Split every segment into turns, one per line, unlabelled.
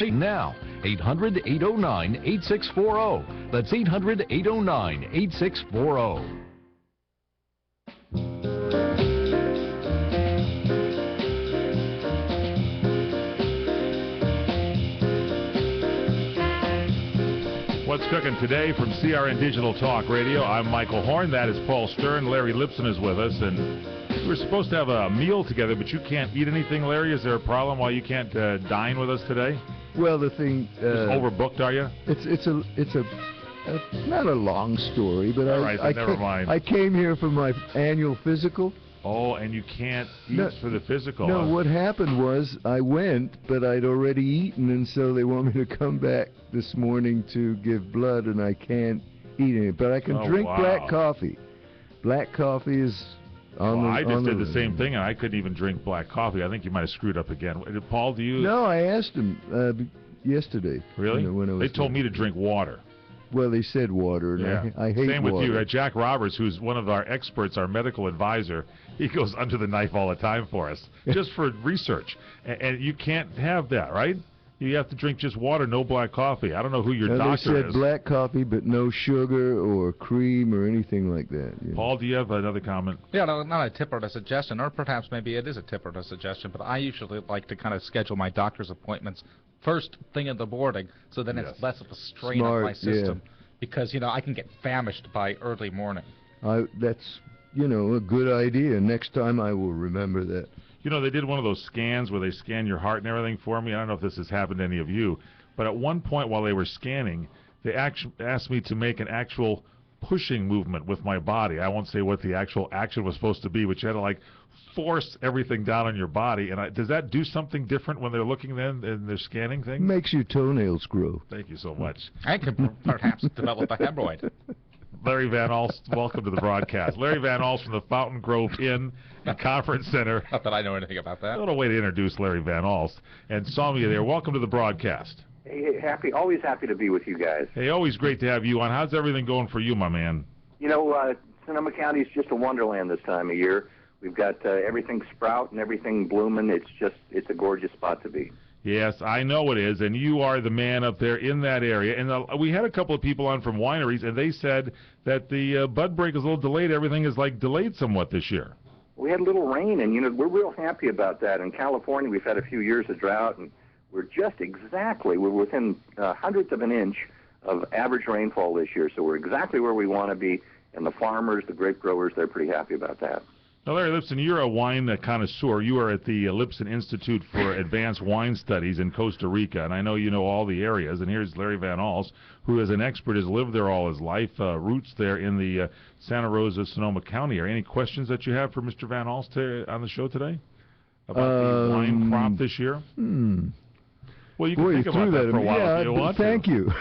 coffee? Now, 800-809-8640. That's 800-809-8640.
What's cooking today from CRN Digital Talk Radio? I'm Michael Horn. That is Paul Stern. Larry Lipson is with us, and we were supposed to have a meal together, but you can't eat anything, Larry. Is there a problem why you can't dine with us today?
Well, the thing
just overbooked, are you?
It's not a long story, but
never mind.
I came here for my annual physical.
Oh, and you can't eat for the physical.
No, what happened was I went, but I'd already eaten, and so they want me to come back this morning to give blood, and I can't eat any. But I can drink black coffee. Black coffee is on
I just did the same thing, and I couldn't even drink black coffee. I think you might have screwed up again. Paul, do you?
No, I asked him yesterday.
Really?
When I was
they told me to drink water.
Well, they said water, and I hate
Same
water.
with you. Jack Roberts, who's one of our experts, our medical advisor, he goes under the knife all the time for us, just for research. And you can't have that, right? You have to drink just water, no black coffee. I don't know who your doctor
They said black coffee, but no sugar or cream or anything like that. Yeah.
Paul, do you have another comment?
Yeah, no, not a tip or a suggestion, or perhaps maybe it is a tip or a suggestion, but I usually like to kind of schedule my doctor's appointments first thing in the morning, so then it's less of a strain on my system, because, I can get famished by early morning.
That's, a good idea. Next time I will remember that.
They did one of those scans where they scan your heart and everything for me. I don't know if this has happened to any of you, but at one point while they were scanning, they asked me to make an actual pushing movement with my body. I won't say what the actual action was supposed to be, but you had to, force everything down on your body. And does that do something different when they're looking then and they're scanning things?
Makes your toenails grow.
Thank you so much.
I could perhaps develop a hemorrhoid.
Larry Van Allst, welcome to the broadcast. Larry Van Allst from the Fountain Grove Inn and Conference Center.
Not that I know anything about that.
What a way to introduce Larry Van Allst. And Soumya there, welcome to the broadcast.
Hey, always happy to be with you guys.
Hey, always great to have you on. How's everything going for you, my man?
Sonoma County is just a wonderland this time of year. We've got everything sprout and everything blooming. It's a gorgeous spot to be.
Yes, I know it is, and you are the man up there in that area. And we had a couple of people on from wineries, and they said that the bud break is a little delayed. Everything is delayed somewhat this year.
We had a little rain, and we're real happy about that. In California, we've had a few years of drought, and we're within hundredths of an inch of average rainfall this year. So we're exactly where we want to be, and the farmers, the grape growers, they're pretty happy about that.
Now, Larry Lipson, you're a wine connoisseur. You are at the Lipson Institute for Advanced Wine Studies in Costa Rica, and I know you know all the areas. And here's Larry Van Allst, who is an expert, has lived there all his life, roots there in the Santa Rosa, Sonoma County area. Any questions that you have for Mr. Van Allst on the show today about the wine crop this year? Well, you can think about that for a while if you want to.
Thank you.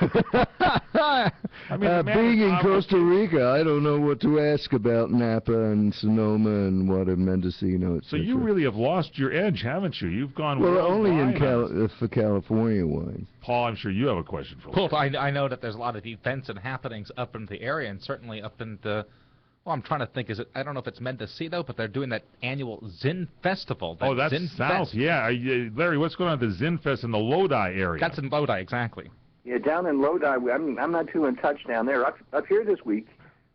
Being in Costa Rica, I don't know what to ask about Napa and Sonoma and Mendocino, etc.
So you really have lost your edge, haven't you? You've gone
only for California wine.
Paul, I'm sure you have a question for me.
Well, I know that there's a lot of events and happenings up in the area, and certainly up in the... Well, I'm trying to think. I don't know if it's Mendocino, but they're doing that annual Zin Festival.
That's south. Yeah. Larry, what's going on at the Zin Fest in the Lodi area?
That's in Lodi, exactly.
Yeah, down in Lodi, I'm not too in touch down there. Up here this week,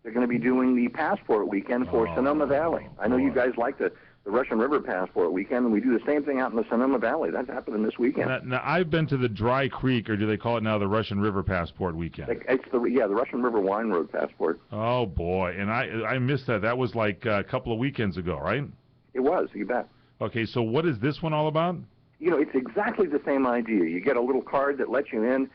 they're going to be doing the Passport Weekend for Sonoma Valley. I know you guys like the Russian River Passport Weekend, and we do the same thing out in the Sonoma Valley. That's happening this weekend.
Now, I've been to the Dry Creek, or do they call it now the Russian River Passport Weekend?
It's the Russian River Wine Road Passport.
Oh, boy. And I missed that. That was a couple of weekends ago, right?
It was, you bet.
Okay, so what is this one all about?
It's exactly the same idea. You get a little card that lets you in.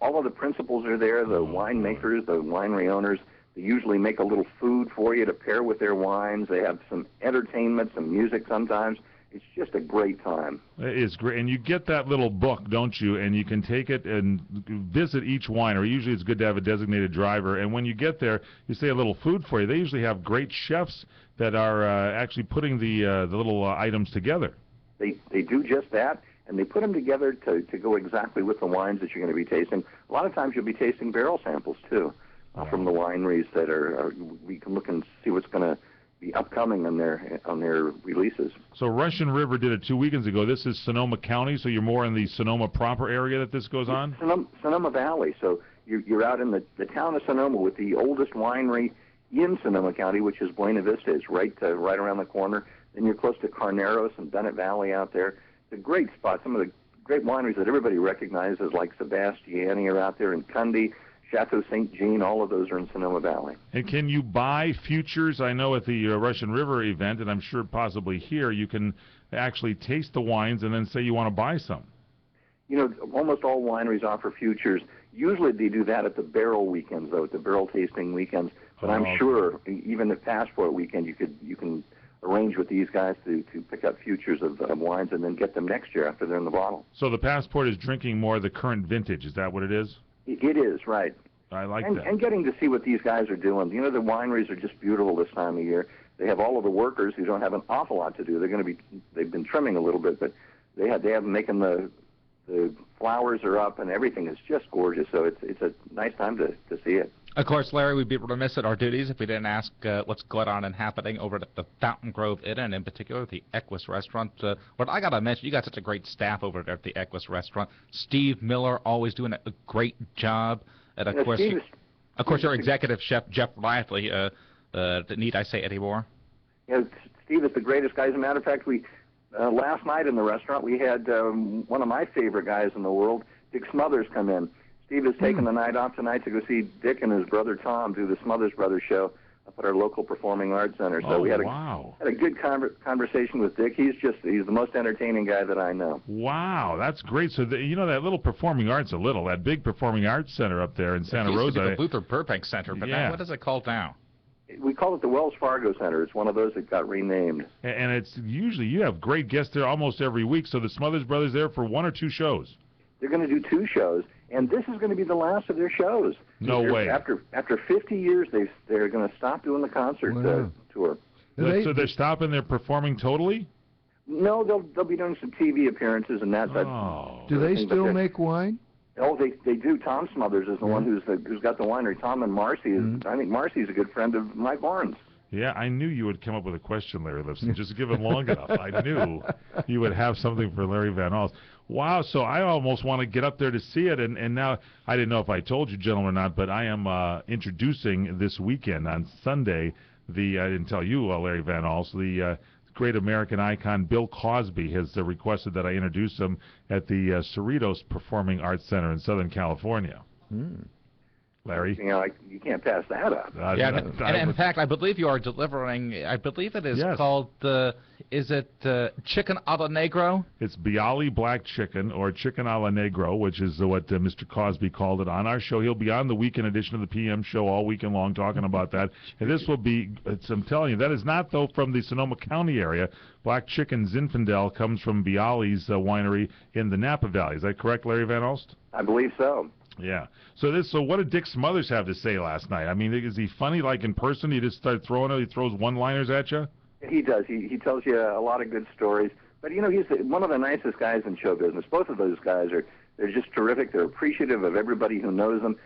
All of the principals are there, the winemakers, the winery owners. They usually make a little food for you to pair with their wines. They have some entertainment, some music sometimes. It's just a great time.
It's great. And you get that little book, don't you? And you can take it and visit each winery. Usually it's good to have a designated driver. And when you get there, you say a little food for you. They usually have great chefs that are actually putting the little items together.
They do just that, and they put them together to go exactly with the wines that you're going to be tasting. A lot of times you'll be tasting barrel samples, too. From the wineries that we can look and see what's going to be upcoming on their releases.
So Russian River did it 2 weekends ago. This is Sonoma County, so you're more in the Sonoma proper area that this goes on?
Sonoma Valley. So you're out in the town of Sonoma with the oldest winery in Sonoma County, which is Buena Vista. It's right around the corner. Then you're close to Carneros and Bennett Valley out there. It's a great spot. Some of the great wineries that everybody recognizes, like Sebastiani, are out there, and Cundy, Chateau St. Jean, all of those are in Sonoma Valley.
And can you buy futures? I know at the Russian River event, and I'm sure possibly here, you can actually taste the wines and then say you want to buy some.
You know, almost all wineries offer futures. Usually they do that at the barrel weekends, though, at the barrel tasting weekends. But I'm sure even the Passport weekend, you can arrange with these guys to pick up futures of wines and then get them next year after they're in the bottle.
So the Passport is drinking more of the current vintage. Is that what it is?
It is, right.
I like that.
And getting to see what these guys are doing. You know, the wineries are just beautiful this time of year. They have all of the workers who don't have an awful lot to do. They've been trimming a little bit, but they have them making the flowers are up and everything is just gorgeous. So it's a nice time to see it.
Of course, Larry, we'd be remiss at our duties if we didn't ask what's going on and happening over at the Fountain Grove Inn, and in particular the Equus Restaurant. What I got to mention, you got such a great staff over there at the Equus Restaurant. Steve Miller always doing a great job. And of course, your executive chef Jeff Lively. Need I say any more?
Yeah, Steve is the greatest guy. As a matter of fact, we last night in the restaurant we had one of my favorite guys in the world, Dick Smothers, come in. Steve has taken the night off tonight to go see Dick and his brother Tom do the Smothers Brothers show up at our local Performing Arts Center. So we had a good conversation with Dick. He's the most entertaining guy that I know.
Wow, that's great. So that little Performing Arts, that big Performing Arts Center up there in Santa Rosa.
It used to be the Luther Burbank Center, but now what is it called now?
We call it the Wells Fargo Center. It's one of those that got renamed.
And it's usually you have great guests there almost every week. So the Smothers Brothers there for 1 or 2 shows.
They're going to do 2 shows, and this is going to be the last of their shows.
No way.
After 50 years, they're going to stop doing the concert tour.
So they're stopping their performing totally?
No, they'll be doing some TV appearances and that.
Do they still make wine?
Oh, they do. Tom Smothers is the one who's got the winery. Tom and Marcy I think Marcy's a good friend of Mike Barnes.
Yeah, I knew you would come up with a question, Larry Lipson. Just give it long enough. I knew you would have something for Larry Van Allst. Wow, so I almost want to get up there to see it, and now I didn't know if I told you, gentlemen, or not, but I am introducing this weekend on Sunday I didn't tell you, Larry Van Allst, the great American icon Bill Cosby has requested that I introduce him at the Cerritos Performing Arts Center in Southern California. Larry?
You can't pass that up.
And in fact, I believe you are delivering, I believe it is called, is it chicken a la negro?
It's Bialy black chicken, or chicken a la negro, which is what Mr. Cosby called it on our show. He'll be on the weekend edition of the PM show all weekend long talking about that. And this will be, I'm telling you, that is not, though, from the Sonoma County area. Black chicken Zinfandel comes from Bialy's winery in the Napa Valley. Is that correct, Larry Van Allst?
I believe so.
Yeah. So what did Dick Smothers have to say last night? I mean, is he funny like in person? He just started throwing it. He throws one-liners at you?
He does. He tells you a lot of good stories. But, he's one of the nicest guys in show business. Both of those guys they're just terrific. They're appreciative of everybody who knows them.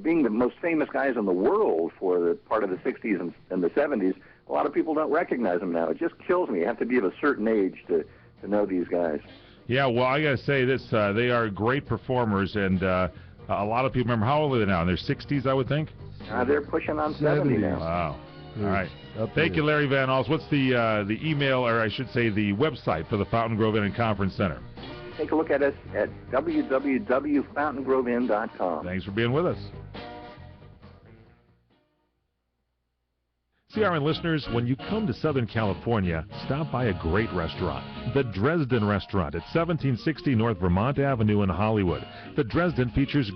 Being the most famous guys in the world for the part of the 60s and the 70s, a lot of people don't recognize them now. It just kills me. You have to be of a certain age to know these guys. Yeah,
well, I got to say this. They are great performers, and a lot of people remember, how old are they now? In their 60s, I would think?
They're pushing on 70 now.
Wow. All right. Thank you, Larry Van Allst. What's the email, or I should say the website for the Fountain Grove Inn and Conference Center?
Take a look at us at www.fountaingrovinn.com.
Thanks for being with us. CRN listeners, when you come to Southern California, stop by a great restaurant, the Dresden Restaurant at 1760 North Vermont Avenue in Hollywood. The Dresden features